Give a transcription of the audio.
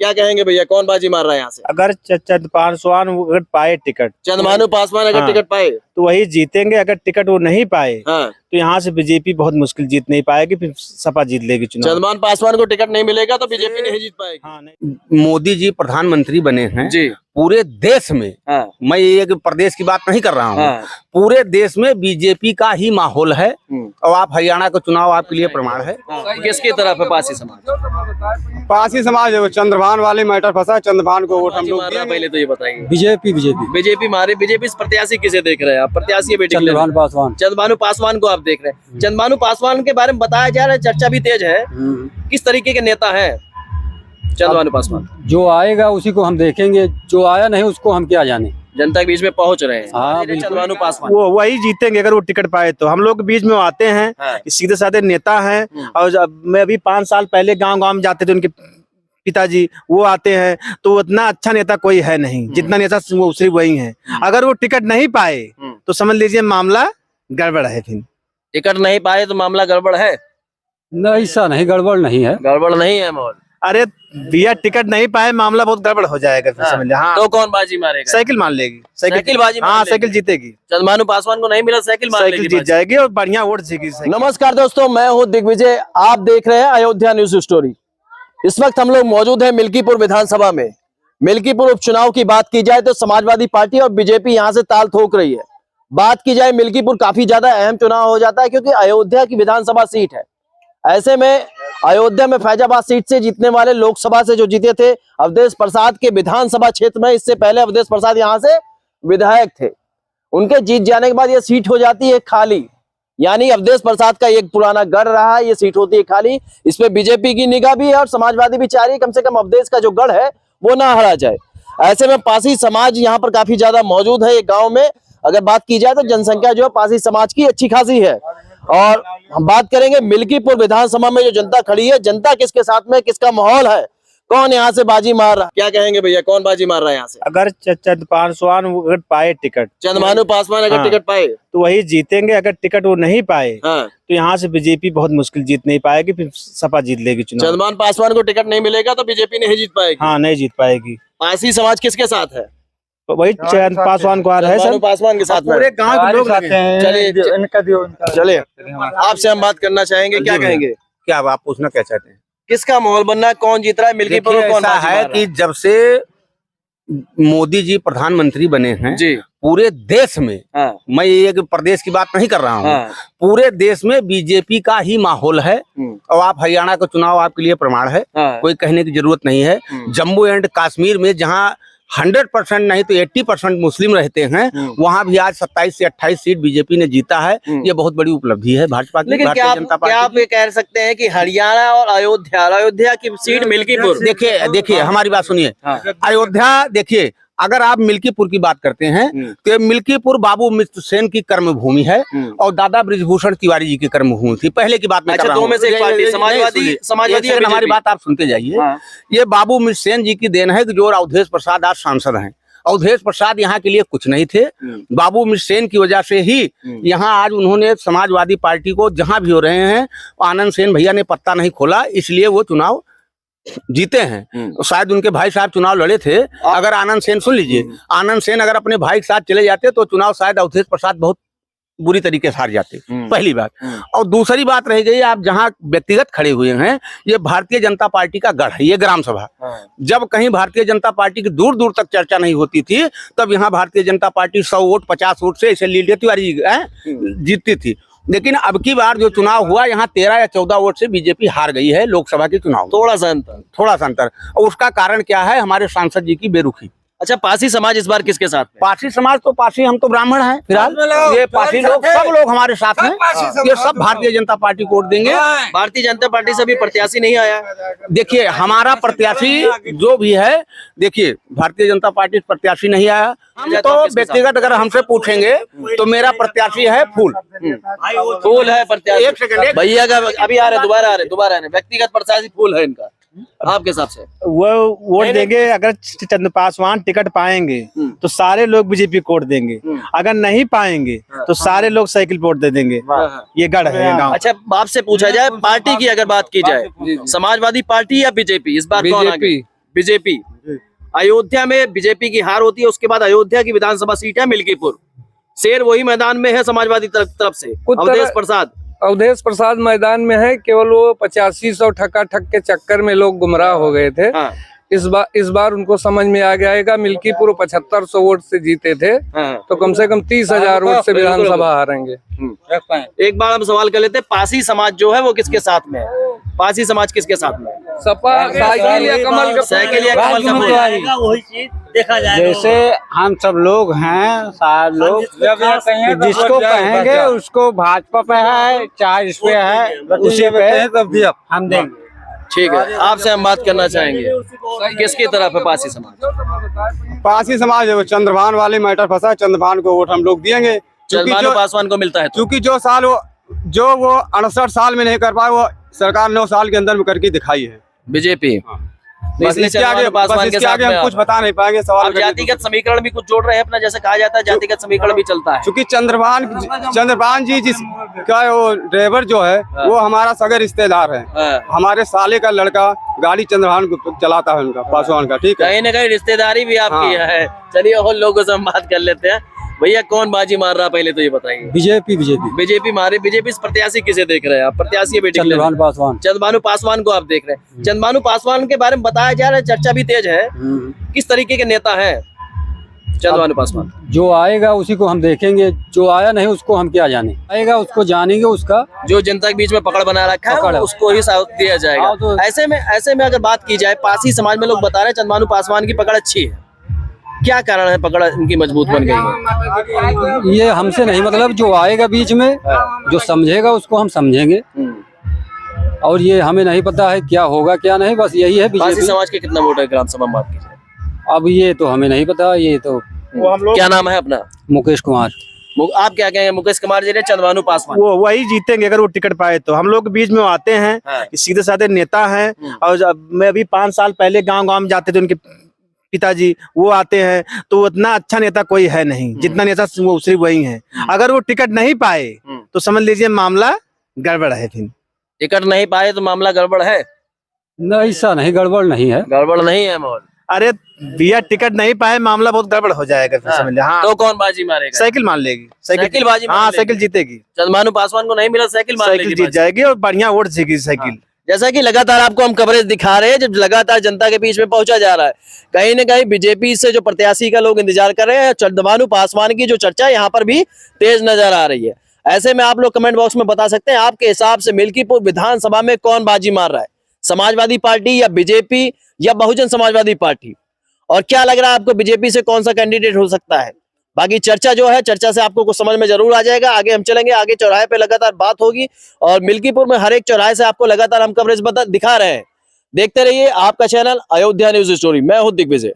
क्या कहेंगे भैया, कौन बाजी मार रहा है यहाँ से? अगर चंद पासवान अगर पाए टिकट, चंद्रभानु पासवान अगर टिकट पाए तो वही जीतेंगे। अगर टिकट वो नहीं पाए तो यहाँ से बीजेपी बहुत मुश्किल जीत नहीं पाएगी, फिर सपा जीत लेगी चुनाव। चंद्रभानु पासवान को टिकट नहीं मिलेगा तो बीजेपी नहीं जीत पाएगी। नहीं। मोदी जी प्रधानमंत्री बने हैं जी पूरे देश में। मैं एक प्रदेश की बात नहीं कर रहा हूँ, पूरे देश में बीजेपी का ही माहौल है। और आप हरियाणा का चुनाव आपके लिए प्रमाण है। किसकी तरफ है पासी समाज? पासी समाज चंद्रभानु वाले मैटर फंसा, चंद्रभानु को वोट हम लोग पहले तो ये बताइए। बीजेपी मारे। बीजेपी प्रत्याशी किसे देख रहे हैं आप? प्रत्याशी चंद्रभानु पासवान। चंद्रभानु पासवान को आप देख रहे हैं। चंद्रभानु पासवान के बारे में बताया जा रहा है, चर्चा भी तेज है। किस तरीके के नेता है चंद्रभानु पासवान? जो आएगा उसी को हम देखेंगे, जो आया नहीं उसको हम क्या जाने। जनता के बीच में पहुंच रहे हैं। हाँ, चंद्रभानु पासवान वो वही जीतेंगे अगर वो टिकट पाए तो। हम लोग के बीच में आते हैं, सीधे साधे नेता हैं। और मैं अभी 5 साल पहले गांव में जाते थे, उनके पिताजी वो आते हैं, तो उतना अच्छा नेता कोई है नहीं जितना नेता वो सिर्फ वही है। अगर वो टिकट नहीं पाए तो समझ लीजिए मामला गड़बड़ है। फिर टिकट नहीं पाए तो मामला गड़बड़ है? नहीं, ऐसा नहीं, गड़बड़ नहीं है। गड़बड़ नहीं है माहौल। अरे भैया टिकट नहीं पाए मामला बहुत गड़बड़ हो जाएगा। फिर समझ लिया। हाँ, तो कौन बाजी मारेगा? साइकिल मान लेगी। साइकिल बाजी मान लेगी। साइकिल जीतेगी। चंद्रभानु पासवान को नहीं मिला, साइकिल जीत जाएगी और बढ़िया वोट जीतेगी। नमस्कार दोस्तों, मैं हूं दिग्विजय, आप देख रहे हैं अयोध्या न्यूज स्टोरी। इस वक्त हम लोग मौजूद हैं मिल्कीपुर विधानसभा में। मिल्कीपुर उपचुनाव की बात की जाए तो समाजवादी पार्टी और बीजेपी यहां से ताल ठोक रही है। बात की जाए मिल्कीपुर काफी ज्यादा अहम चुनाव हो जाता है क्योंकि अयोध्या की विधानसभा सीट है। ऐसे में अयोध्या में फैजाबाद सीट से जीतने वाले लोकसभा से जो जीते थे अवधेश प्रसाद के विधानसभा क्षेत्र में, इससे पहले अवधेश प्रसाद यहां से विधायक थे। उनके जीत जाने के बाद यह सीट हो जाती है खाली, यानी अवधेश प्रसाद का एक पुराना गढ़ रहा है, ये सीट होती है खाली। इस पे बीजेपी की निगाह भी है और समाजवादी भी चाह रही है कम से कम अवधेश का जो गढ़ है वो ना हरा जाए। ऐसे में पासी समाज यहाँ पर काफी ज्यादा मौजूद है। एक गांव में अगर बात की जाए तो जनसंख्या जो है पासी समाज की अच्छी खासी है। और हम बात करेंगे मिल्कीपुर विधानसभा में जो जनता खड़ी है, जनता किसके साथ में, किसका माहौल है, कौन यहाँ से बाजी मार रहा है? क्या कहेंगे भैया, कौन बाजी मार रहा है यहाँ से? अगर चंद पासवान अगर पाए टिकट, चंद्रभानु पासवान अगर टिकट पाए तो वही जीतेंगे। अगर टिकट वो नहीं पाए तो यहाँ से बीजेपी बहुत मुश्किल जीत नहीं पाएगी, फिर सपा जीत लेगी चुनाव। चंद्रभानु पासवान को टिकट नहीं मिलेगा तो बीजेपी नहीं जीत पाएगी। हाँ, नहीं जीत पाएगी। पासी समाज किसके साथ है? तो वही चंद पासवान को आ रहा है सर। पासवान के साथ पूरे गांव के लोग चलिए आपसे हम बात करना चाहेंगे, क्या कहेंगे? क्या आप पूछना क्या चाहते हैं? किसका माहौल बनना है, कौन जीत रहा है मिल्कीपुर में? कौन है कि जब से मोदी जी प्रधानमंत्री बने हैं जी पूरे देश में, मैं एक प्रदेश की बात नहीं कर रहा हूँ, पूरे देश में बीजेपी का ही माहौल है। और आप हरियाणा का चुनाव आपके लिए प्रमाण है, कोई कहने की जरूरत नहीं है। जम्मू एंड कश्मीर में जहाँ 100% नहीं तो 80% मुस्लिम रहते हैं, वहां भी आज 27 से 28 सीट बीजेपी ने जीता है। ये बहुत बड़ी उपलब्धि है भाजपा की। लेकिन क्या आप ये कह सकते हैं कि हरियाणा और अयोध्या की सीट मिल्कीपुर? देखिए हमारी बात सुनिए। अयोध्या देखिए, अगर आप मिल्कीपुर की बात करते हैं तो मिल्कीपुर बाबू मित्र सेन की कर्मभूमि है और दादा ब्रिजभूषण तिवारी जी की कर्मभूमि थी। पहले की बात मैं कर रहा हूं। समाजवादी हमारी बात आप सुनते जाइए। ये बाबू मित्र सेन जी की देन है कि जो अवधेश प्रसाद आज सांसद हैं। अवधेश प्रसाद यहाँ के लिए कुछ नहीं थे, बाबू मित्र सेन की वजह से ही यहाँ आज उन्होंने समाजवादी पार्टी को जहां भी हो रहे हैं, आनंद सेन भैया ने पत्ता नहीं खोला, इसलिए वो चुनाव जीते हैं। शायद उनके भाई साहब चुनाव लड़े थे। अगर आनंद सेन, सुन लीजिए, आनंद सेन अगर अपने भाई के साथ चले जाते तो चुनाव शायद अवधेश प्रसाद बहुत बुरी तरीके से हार जाते। पहली बात। और दूसरी बात रह गई, आप जहां व्यक्तिगत खड़े हुए हैं, ये भारतीय जनता पार्टी का गढ़ है, ये ग्राम सभा। जब कहीं भारतीय जनता पार्टी की दूर दूर तक चर्चा नहीं होती थी, तब यहाँ Bharatiya Janata party 100 vote 50 vote से ऐसे लीडर तिवारी जीतती थी। लेकिन अब की बार जो चुनाव हुआ, यहाँ 13 या 14 वोट से बीजेपी हार गई है लोकसभा के चुनाव। थोड़ा सा अंतर। और उसका कारण क्या है? हमारे सांसद जी की बेरुखी। अच्छा, पासी समाज इस बार किसके साथ है? पासी समाज तो पासी, हम तो ब्राह्मण हैं फिलहाल। ये पासी लोग, सब लोग हमारे साथ हैं। ये सब भारतीय जनता पार्टी को वोट देंगे। भारतीय जनता पार्टी से भी प्रत्याशी नहीं आया। देखिए हमारा प्रत्याशी जो भी है, देखिए भारतीय जनता पार्टी प्रत्याशी नहीं आया। तो व्यक्तिगत अगर हमसे पूछेंगे तो मेरा प्रत्याशी है फूल है प्रत्याशी। एक सेकंड भैया का अभी आ रहे, दोबारा आ रहे। व्यक्तिगत प्रत्याशी फूल है इनका, आपके हिसाब से? वो वोट देंगे। अगर चंद्र पासवान टिकट पाएंगे तो सारे लोग बीजेपी को वोट देंगे। अगर नहीं पाएंगे तो सारे लोग साइकिल वोट दे देंगे। ये गढ़ है गाँव। अच्छा, आपसे पूछा जाए पार्टी की अगर बात की जाए, समाजवादी पार्टी या बीजेपी, इस बार कौन आगे? बीजेपी। अयोध्या में बीजेपी की हार होती है, उसके बाद अयोध्या की विधानसभा सीट है मिल्कीपुर। शेर वही मैदान में है समाजवादी तरफ से, अवधेश प्रसाद मैदान में है। केवल वो 8500 ठक्का-ठक के चक्कर में लोग गुमराह हो गए थे। हाँ। इस बार उनको समझ में आ गया। मिल्कीपुर 7500 वोट से जीते थे, तो कम से कम 30,000 वोट से विधानसभा हारेंगे। एक बार हम सवाल कर लेते हैं, पासी समाज जो है वो किसके साथ में है? पासी समाज किसके साथ में है? सपा, साइकिल या कमल का फूल। वही चीज देखा जाएगा। जैसे हम सब लोग हैं, सारे लोग जिसको कहेंगे उसको भाजपा पे है, चाहे इस पे है, उसी पे तब भी हम देंगे। ठीक है, आपसे हम बात करना चाहेंगे, किसकी तरफ है पासी समाज? पासी समाज है वो चंद्रभान वाले मैटर फंसा है, चंद्रभान को वोट हम लोग देंगे। चंद्रभानु पासवान को मिलता है तो? क्योंकि जो 68 साल में नहीं कर पाए वो सरकार 9 साल के अंदर में करके दिखाई है बीजेपी। बस इसके आगे हम कुछ बता नहीं पाएंगे। सवाल जातिगत समीकरण भी कुछ जोड़ रहे हैं अपना, जैसे कहा जाता है जातिगत समीकरण भी चलता है। क्योंकि चंद्रभान जी जिसका वो ड्राइवर जो है वो हमारा सगे रिश्तेदार है। हमारे साले का लड़का गाड़ी चंद्रभान को चलाता है, उनका पासवान का। ठीक है, कहीं ना कहीं रिश्तेदारी भी आपकी हाँ। है। चलिए और लोगों से हम बात कर लेते हैं। भैया कौन बाजी मार रहा, पहले तो ये बताइए। बीजेपी मारे। बीजेपी प्रत्याशी किसे देख रहे हैं आप? प्रत्याशी चंद्रभान पासवान। चंद्रभानु पासवान को आप देख रहे हैं। चंद्रभानु पासवान के बारे में बताया जा रहा है, चर्चा भी तेज है। किस तरीके के नेता है चंद्रभानु पासवान? जो आएगा उसी को हम देखेंगे, जो आया नहीं उसको हम क्या जाने, आएगा उसको जानेंगे। उसका जो जनता के बीच में पकड़ बना रखा है उसको ही साथ दिया जाएगा। तो ऐसे में अगर बात की जाए, पासी समाज में लोग बता रहे हैं चंद्रभानु पासवान की पकड़ अच्छी है। क्या कारण है पकड़ इनकी मजबूत बन गई है? ये हमसे नहीं, मतलब जो आएगा बीच में, जो समझेगा उसको हम समझेंगे। और ये हमें नहीं पता है क्या होगा क्या नहीं, बस यही है। पासी समाज के कितना वोट है ग्राम सभा में बात कीजिए? अब ये तो हमें नहीं पता। ये तो क्या नाम है अपना? मुकेश कुमार। आप क्या कहेंगे? मुकेश कुमार जी ने चंद्रभानु पासवान वो वही जीतेंगे अगर वो टिकट पाए तो। हम लोग बीच में आते हैं, सीधे साधे नेता हैं। और मैं अभी 5 साल पहले गाँव में जाते थे, उनके पिताजी वो आते हैं, तो उतना अच्छा नेता कोई है नहीं जितना नेता वो सिर्फ वही है। अगर वो टिकट नहीं पाए तो समझ लीजिए मामला गड़बड़ है। फिर टिकट नहीं पाए तो मामला गड़बड़ है? नहीं, ऐसा नहीं, गड़बड़ नहीं है। गड़बड़ नहीं है माहौल। अरे भैया टिकट नहीं पाए मामला बहुत गड़बड़ हो जाएगा। फिर समझ लिया। हाँ। तो कौन बाजी मारेगा? साइकिल मान लेगी। साइकिल बाजी मान हाँ, लेगी। साइकिल जीतेगी। चंद्रभानु पासवान को नहीं मिला, साइकिल जीत जाएगी और बढ़िया वोट जीतेगी साइकिल। जैसा कि लगातार आपको हम कवरेज दिखा रहे हैं, जब लगातार जनता के बीच में पहुंचा जा रहा है, कहीं ना कहीं बीजेपी से जो प्रत्याशी का लोग इंतजार कर रहे हैं, चंद्रभानु पासवान की जो चर्चा यहाँ पर भी तेज नजर आ रही है। ऐसे में आप लोग कमेंट बॉक्स में बता सकते हैं, आपके हिसाब से मिल्कीपुर विधानसभा में कौन बाजी मार रहा है? समाजवादी पार्टी या बीजेपी या बहुजन समाजवादी पार्टी? और क्या लग रहा है आपको, बीजेपी से कौन सा कैंडिडेट हो सकता है? बाकी चर्चा जो है, चर्चा से आपको कुछ समझ में जरूर आ जाएगा। आगे हम चलेंगे, आगे चौराहे पे लगातार बात होगी और मिल्कीपुर में हर एक चौराहे से आपको लगातार हम कवरेज दिखा रहे हैं। देखते रहिए आपका चैनल अयोध्या न्यूज स्टोरी। मैं हूं दिग्विजय।